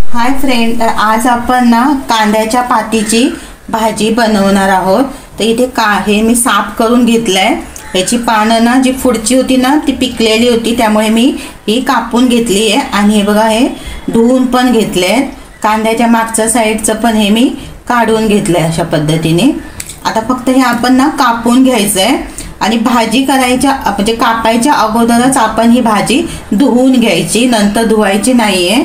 Hi friend, आज आपण ना कांद्याच्या पातीची भाजी बनवणार आहोत। तर इथे हे मी साफ करून घेतलंय। याची पानं ना जी पुढची होती ना ती पिकलेली होती, त्यामुळे मी ही कापून घेतली आहे। आणि हे बघा, हे धुवून पण घेतले। कांद्याच्या मागच्या साईडचं पण हे मी काढून घेतलंय अशा पद्धतीने। आता फक्त हे आपण ना कापून घ्यायचंय आणि भाजी करायच्या म्हणजे कापायच्या अगोदरच आपण ही भाजी धुवून घ्यायची, नंतर धुवायची नाहीये।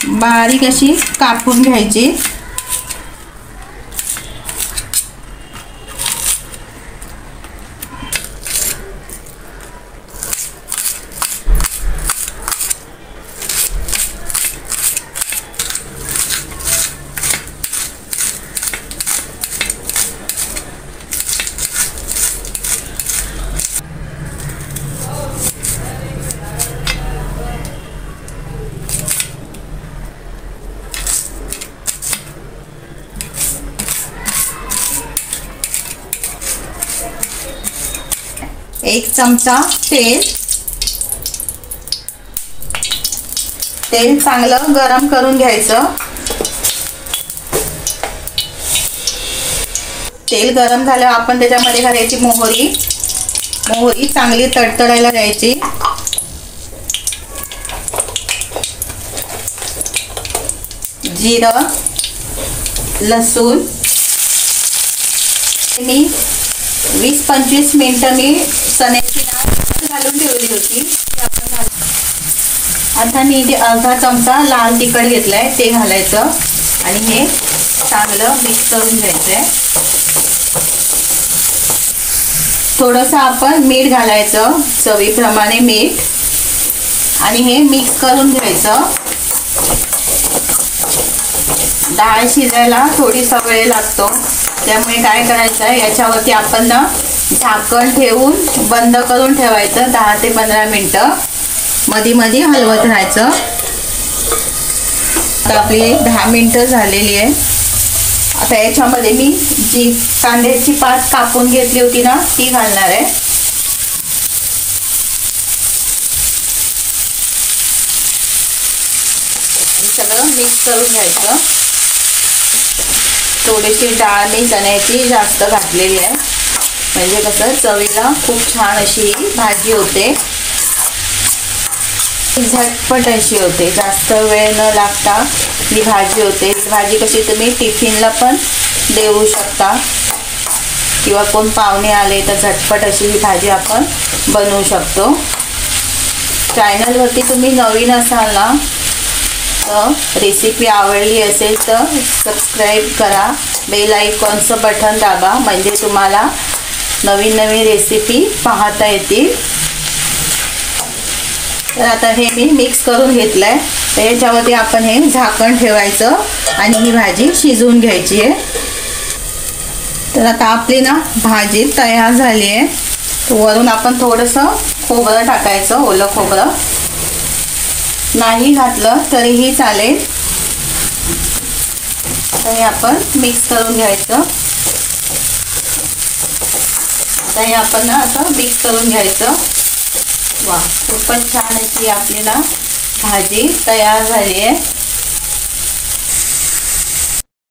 बारीक अशी कापून घ्यायची। एक चमचा तेल चांगलं गरम करून घ्यायचं। तेल गरम झाल्यावर आपण त्याच्यामध्ये घालायची मोहरी चांगली तडतडायला द्यायची। जिरं, लसूण मी 20-25 मिनिटं मी चण्याची डाळ घालून ठेवली होती। आता मी इथे अर्धा चमचा लाल तिखट घेतलाय, ते घालायचं आणि हे चांगलं मिक्स करून घ्यायचंय। थोडंसं आपण मीठ घालायचं, चवीप्रमाणे मीठ, आणि हे मिक्स करून घ्यायचं। डाळ शिजायला थोडीसा वेळ लागतो, त्यामुळे काय करायचं आहे, याच्यावरती आपण ना झाकण ठेवून बंद करून ठेवायचं 10 ते 15 मिनिटं। मध्ये मध्ये हलवत राहायचं। आता आपली 10 मिनिटं झालेली आहे। आता याच्यामध्ये मी जी कांद्याची पात कापून घेतली होती ना ती घालणार आहे। सगळं मिक्स करून घ्यायचं। थोडीशी डाळ मी चण्याची जास्त घातलेली आहे, म्हणजे कसं चवीला खूप छान अशी भाजी होते, झटपट अशी होते, जास्त वेळ न लागता ही भाजी होते। भाजी कशी तुम्ही टिफिनला पण देऊ शकता, किंवा कोण पाहुणे आले तर झटपट अशी ही भाजी आपण बनवू शकतो। चॅनलवरती तुम्ही नवीन असाल ना, रेसिपी आवडली असेल तर सबस्क्राईब करा, बेल आयकॉनचं बटन दाबा, म्हणजे तुम्हाला नवीन नवीन रेसिपी पाहता येतील। तर आता हे मी मिक्स करून घेतलंय, तर याच्यावरती आपण हे झाकण ठेवायचं आणि ही भाजी शिजवून घ्यायची आहे। तर आता आपली ना भाजी तयार झाली आहे। वरून आपण थोडंसं खोबरं टाकायचं, ओलं खोबरं, नाही घातलं तरीही चालेल। तर हे आपण मिक्स करून घ्यायचं। आता हे आपण ना असं मिक्स करून घ्यायचं। वा, खूपच छान अशी आपली ना भाजी तयार झाली आहे।